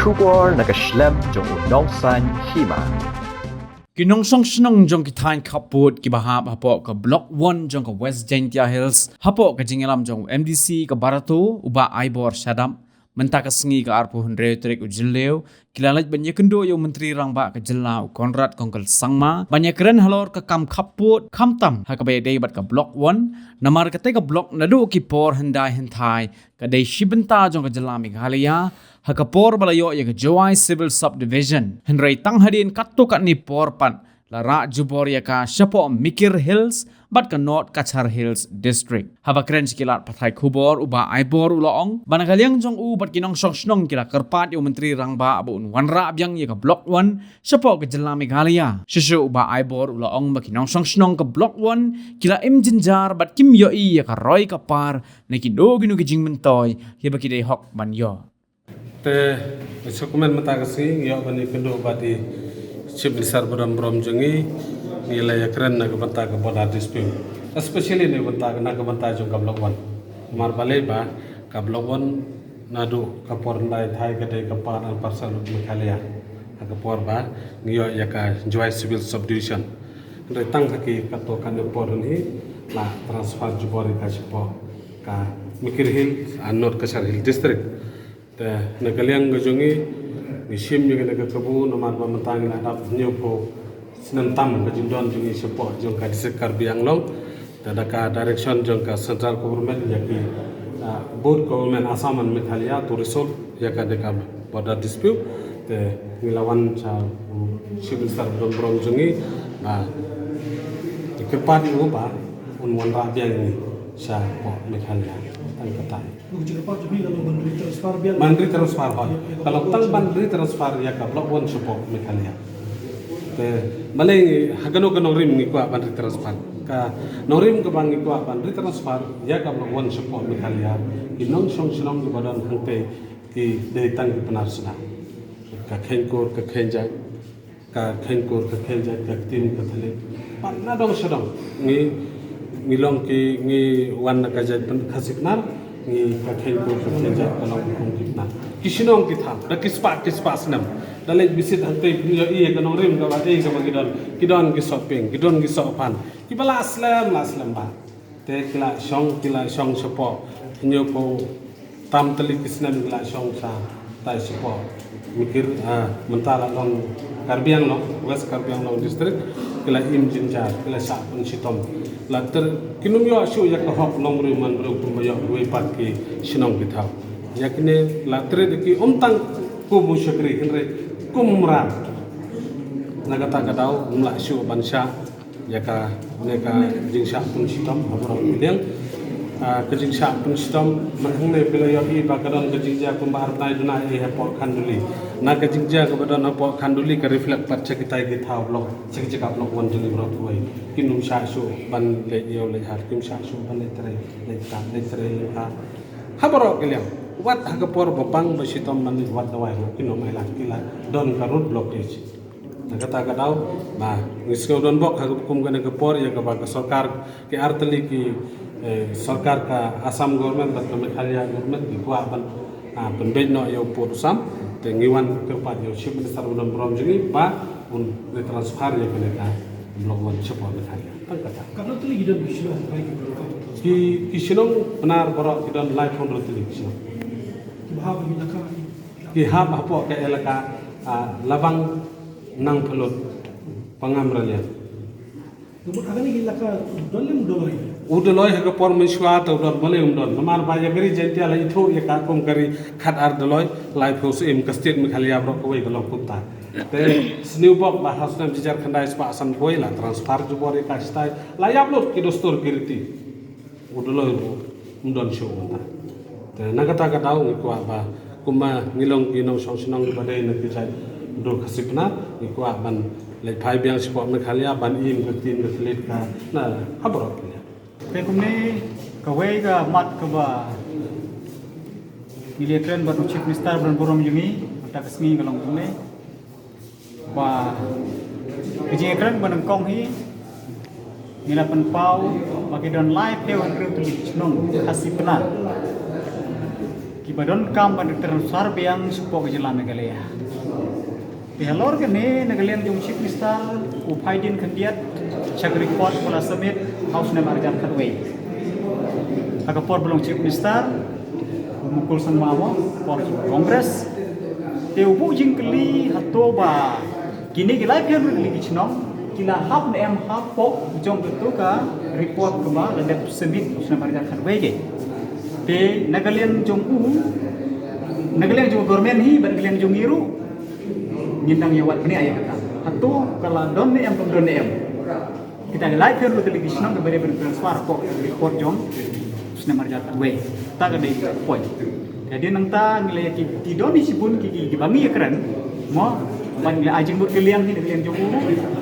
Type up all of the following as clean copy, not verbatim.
Shubor nakaslem jong unongsan hima. Kinong song snong jong kitain kaput kibahap hapo ka Block 1 jong ka West Jaintia Hills hapo ka jingalam jong MDC ka Barato uba Aibor Shadam mentaka sengi ka arpo hundre trik ujileu kilalaj banyak kendo yung menteri rangba ka jilla Konrad Kongkal Sangma banyak keren halor ka kam kaput kamtam ha ka bay bat ka Block 1 namar ka te ka block nadu ki por handai hentai ka day shibenta jong ka jilla Meghalaya Hakapor balayo ya ke Jawai Civil Subdivision. Henry tang hadin katto kat ni porpan. Lara jubor ya ka Shapo Mikir Hills bat ka North Kachar Hills District. Haba keren sikilat patai kubor uba aibor uloong. Banagaliang jong u bat kinong song kila kerpat yung menteri rangba abu unwanra abyang ya ka Block 1 Shapo ka Jilla Meghalaya. Shushu uba aibor uloong ba kinong song ka Block 1 kila jinjar bat kim yoi ya ka Roy Kapar na kindo ginu kijing mentoy hiba kidai hok ban yo. Te dokumen matagasi yo bani kendo bati chief minister brom jungi nilai keren na banta ka border dispute especially ne banta na banta jong ka Block 1 mar balai ba ka Block 1 nadu ka por ndai thai ka dei ka par an parcel Meghalaya ka por ba ngiyo ya ka Jawai Civil Subdivision re tang ki ka to kan por ni la transfer jubori ka sipo ka Mikir Hill an North Kachar Hill District te nagaliang gajongi misim juga naga kebu nomor pemantang na dap nyopo senentam kajindon jongi support jong ka disekar biang long te daka direction jong ka central government yaki board government Assam and Meghalaya to resolve yaka deka border dispute te nilawan sa civil star brom jongi ba ikepat ni ba unwan ra biang ni sa Meghalaya tang katai Mandiri transfer kalau tang mandiri transfer ya ka Block 1 support Meghalaya te malay hagano kanong rim ngi kwa mandiri transfer ka norim ka bang ngi kwa mandiri transfer ya ka Block 1 support Meghalaya inong song sinong ka badon hangte ki deitang ki penarsna ka khenkor ka khenja ka tim ka thale panna dong sedong ngi ngilong ki ngi wan ka jaj khasipnar ni kakhen ko khenja kalau hukum kitna kisinong kitham da kispa snam dalek bisit hante yo i kanong rim ka bate ka kidon ki shopping kidon ki sopan kibala aslam ba te kila song sopo nyo ko tam tali kisnam kila song sa tai sopo mikir mentala long Karbiang long West Karbiang long district kila jinjar kila sa pun sitom later kinum yo asu ya ka hok long man bro kumbayo we pat ki sinong bithau yakne later de ki omtang ku bu shakri henre kumra nagata kadau umla asu bansha yaka neka jingsha pun sitom abro bilang kejing syak pun sitom menghne bila yo i bakadan kejingja kumbahar tai duna e hepok khanduli na kejingja kebadan hepok khanduli ka reflect pat cekitai ki thau blok cekicek blok wan jeli bro tuai kinum syak su ban le yo le har kim syak su ban le tre ha habaro keliam wat hagapor bopang basitom man wat dawai kinum ai lak kila don karut blockage kata kadau ba ngisko don bok hagukum gane kapor ya ka ba sarkar ke artali ki sarkar ka Assam government bat ka Meghalaya government ki kwa ban penbej no yo putusam te ngiwan ke pa yo chief minister udon brom jingi ba un transfer ya kene ka Block 1 support Meghalaya tang kata karena tu lagi don bislo ki sinong benar borok ki don live on rotili sinong bahab milaka ki hab hapo ke elaka labang nang pelut pangamralian Nubut agani milaka dolem doloi udoloi ha por mishwa to don male don namar ba ya gari jentia la itho ya ka kom gari khat ar doloi life house em ka state Meghalaya bro ko ko long putta te sniu bok ba hasnam jijar khandai spa asam boi la transfer ju bore ka stai la ya upload ki dostor kirti udoloi don show ta te nagata ka daw ni ko ba kuma ngilong ginong song sinong ba dai na ki jai do khasipna ni ko ban le phai biang sport Meghalaya ban im ka tin ka flet ka na habro Kaya kumni kawai ka mat ka ba military ba chief minister ban borom yungi ta kasngi kalong kumni ba kejing kran ban kong hi nila pan pau bagi don live dia wan kru tu nong kasih pena kibadon kam ban transfer biang supo ke jalan Meghalaya. Pihalor ke ne Nagaland yung chief minister upaidin kandiat check report pula submit house name arjan kadway. Agapor belum chief minister mukul semua por kongres. Teubu jingkeli hato ba kini gilai pian keli kichnong kila hap ne em hap po jong betu ka report ke ba landep submit house name arjan kadway ke. Te Nagaland jong Nagaland jong government hi ban Nagaland jong iru ngindang yawat ni ayat kata. Hatu kalau don ni em don em. Kita ada live kan lebih kisah ke beri transfer kok report jong sudah marjat way. Tak ada point. Jadi nangta nilai ki doni sibun ki bangi keren. Mo ban nilai ajeng bur keliang ni keliang jong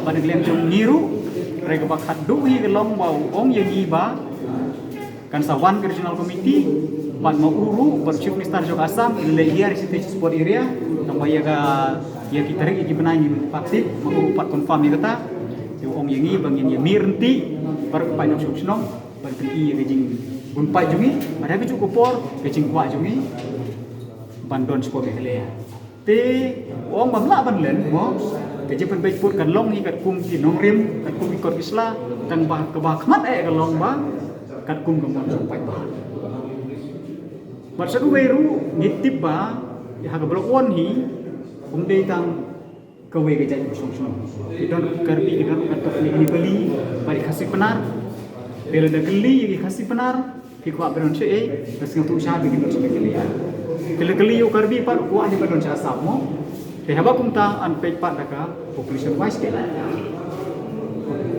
ban keliang jong niru rega bakat duwi gelong bau ong yang iba kan sawan ke regional committee ban mau uru ber chief minister jog Assam ile ia resite support area tambah ya kita rek iki benangi faktif mau upat confirm ya kata yo ong yang bangin ya mirenti bar pa nyok snong bar pi ke jing bun pa jungi ada ke cukup por ke jing kwa jungi ban don support hele te ong bamla ban len mo ke je pen bai put kan long ni kat kum ki nong rim kat kum ikot isla tang ba ke ba khmat kan long ba kat kum gam sampai ba bar sagu beru ngitip ba ha ga blok won hi dei tang kawe ke jai song idon karbi idon katok ni beli bari kasih benar bela da geli kasih benar ki kwa beron se terus ngatu usaha bikin terus geli ya geli yo karbi par kwa ni beron sa samo te haba kumta an pe pat daka population wise ke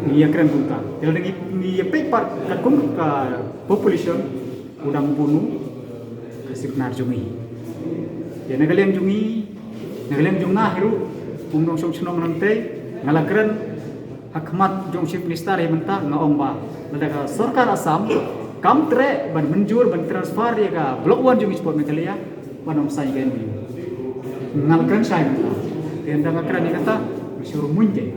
ni ya keren kumta bela lagi ni pe pat kat kum ka population udang bunu kasih benar jungi ya Nagaland jung na hiru umnong song chnong nante ngalakren hakmat jong chief minister he menta ngaong ba ladaka sarkar Assam kam tre ban menjur ban transfer ya ka blok 1 jong sport Meghalaya banom sai gen ni ngalakren sai menta tenda ngakren ni kata suruh munje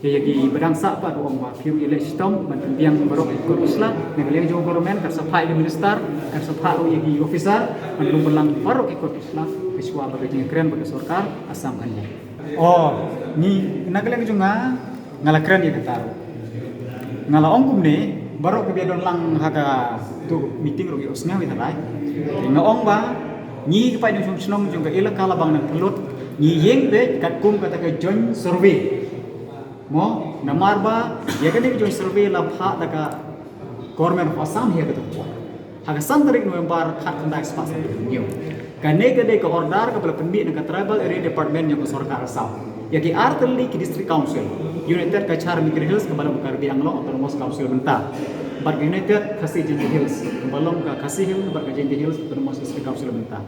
ya yagi badang sa pa ong ba piu election ban biang barok ikut islam Meghalaya jong government kar sapai de minister kar sapai yagi officer ban lumbelang barok ikut islam kiswa bagai keren pada sarkar Assam hanya oh ni Nagaland juga ngalakran ya kata ngala ongkum ne baru kebiadon lang haga tu meeting rogi osnya wi talai ngaong ba ni kepai nyung snong juga ila kala bang nang pelut ni yeng be kat kum kata ke join survey mo namar ba ya kan join survey la pha daga government of Assam he kata ko haga santarik November khat kanda spas new kane kade ke order ke penbi ke tribal area department yang sarkar Assam yaki arteli ki district council united ka char mikir hills ke balam karbi anglo autonomous council benta bar united khasi jinti hills ke balam ka khasi hill bar ka jinti hills autonomous district council benta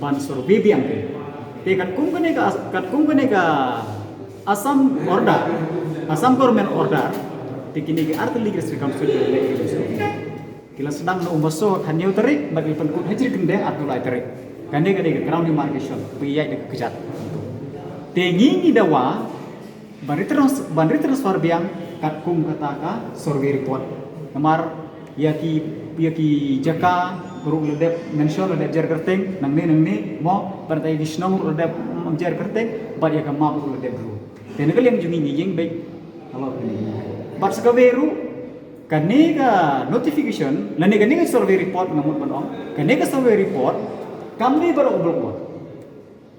ban survey bi angke te kat kum kane ka Assam order Assam government order te kini ke arteli district council kila sedang no umbaso khaneu tarik bagi penkut hajir kendeng atau lai tarik kande ke ground demarcation piyai de kejat tengi ni dawa bari transfer biang kat kum kataka survey report namar yaki jaka guru ledep mention ledep jar kerteng nang ni mo partai disnong ledep jar kerteng bari ka ma guru ledep guru tenega yang jungi ni jeng baik halo ni bar sakaweru kanega notification lanega survey report ngamut banong kanega survey report kami baru blok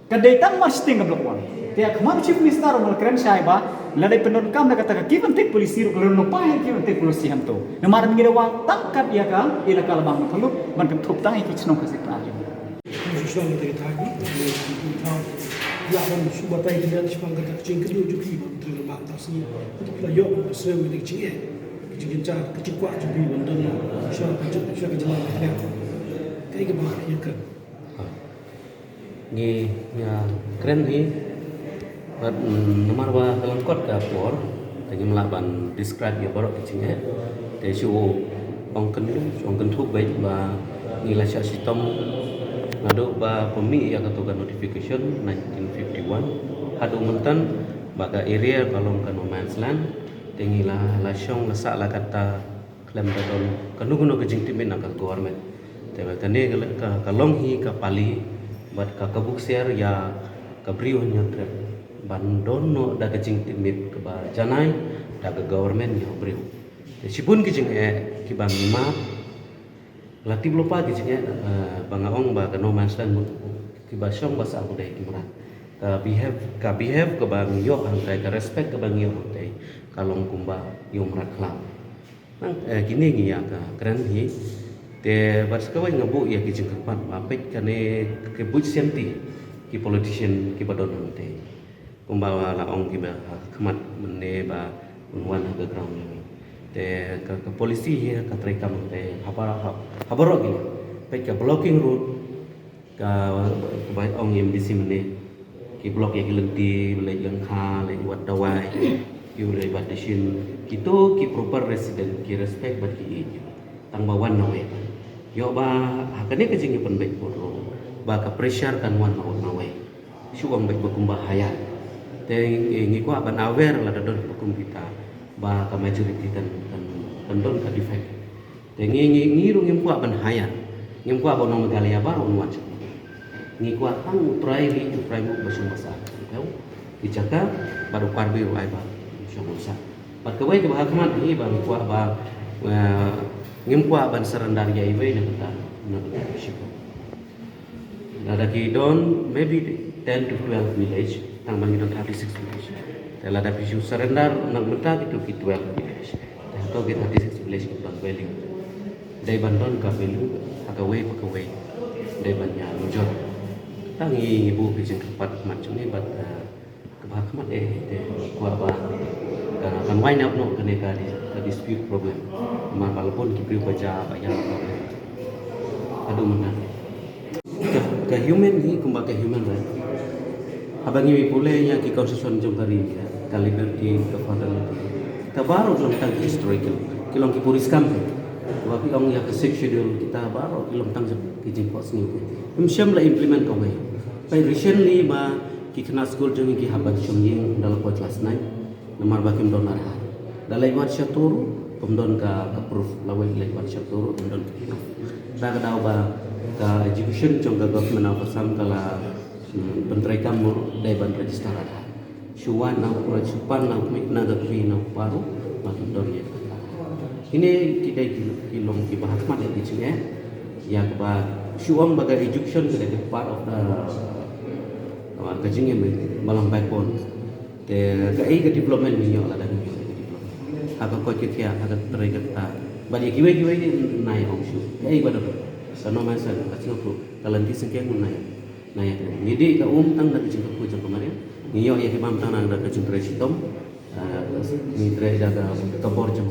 1 kadai tang masting ke blok 1 dia kemana chief minister mal keren saiba ladai penon kam na kata give and take polisi ro no pa give and take polisi hanto namar ngira wa tangkat ya ka ila kala bang thulu ban kam thop tang iki chno kasih pra Susah kita tadi, ya kan sudah tahu dia sepang kata kecil kedua juga menteri lemak tasnya, itu pula yo sering kita kecil kejar kecil kuat juga benda ni, syar kejalan ni, kayak gimana ya kan? Ni ya keren ni, nomor ba dalam kot ka por, tadi melaban describe ya baru kecilnya, tapi ong kan thuk baik ba nilai sistem ngado ba pemi ya katokan notification 1951 hadu mentan baga area kalau kan no man's land tengila lasyong lasak la kata klaim dadon kanu kuno kejing timin nakal government te ba kane ka long hi ka pali bat ka kabuk share ya ka briu nya tre ban don no da ka jing timit ka ba janai da ka government ya briu te sipun ki jing ki bang ma lati blopa ki jing bang ong ba ka no man stand ki ba shong ba sa bu dai ki mara ka behave ka bang yo ang ka respect ka bang yo te kalong kumba yo mara klam nang kini ngi ya ka kran hi te bas ka wai ngabu ya ki jing ka pat ba pek kane ke buj senti ki politician ki badon te kumba la ong ki ba khmat menne ba unwan ka ground ni te ka polisi hi ka trekam te habaro ki pek ka blocking road ka ba ong yem di simne ki blok ya ki lenti le yang kha le wat dawai ki le bat shin kito ki proper resident ki respect bat ki tang bawan nawe yo ba hakane ka jingi pen baik poro ba ka pressure kan wan nawe shu ong baik bakum bahaya te ngi ko ban aware la don bakum kita ba ka majority kan don ka defect te ngi ru ngim ko ban haya ngim ko ba nong galia baru nuat ngi ko tang try mu basung basa kau dijaka baru parbi ai ba syongsa pat ka wai ka ba khmat ni ba ko ba ngim ko ban serendar ya ibe na kata na shiko ada ki don maybe 10 to 12 village tang bang don 36 village tela da pisu serendar nak menta itu ki 12 village to ki 36 village ki ban value dai ban don ka value ka wai dai ban ya lojor tangi ibu ki jeng pat macam ni bat ka ba khmat ko ba kan why not no kene ka dispute problem ma walaupun ki baca banyak problem aduh mana ke human ni kumba ke human right abang ini boleh yang ki constitution jom kari ya ka liberty ke fundamental kita baru belum tang historical kilong ki puris kam tapi orang yang ke schedule kita baru kilong tang ki jing pos ni syam la implement ko mai pai recently ma ki kena school jong ki habat syong dalam kelas 9 nomor bakim donar dalai wat syaturu pemdon ka approve lawai lai wat syaturu pemdon ka da ka ba ka education jong ka government apa sam kala pentrai kamur dai ban register ada syuwan na pro supan na na ga kri na paru makin don ya ini kita kilong ki bahas mat di sini ya ba syuwang bagai education ke part of the kajing malang backbone te ka ai ka development ni yo la da ni aga ko ke kya aga tregat ta bali giwe ni nai ong shu ai ba do sano ma sa ka sino ko kalanti sengke mun nai ni di ka tang da kajing ko jang kemarin ni yo ya ki mam tang da kajing tre sitom ni tre jaga kabor jang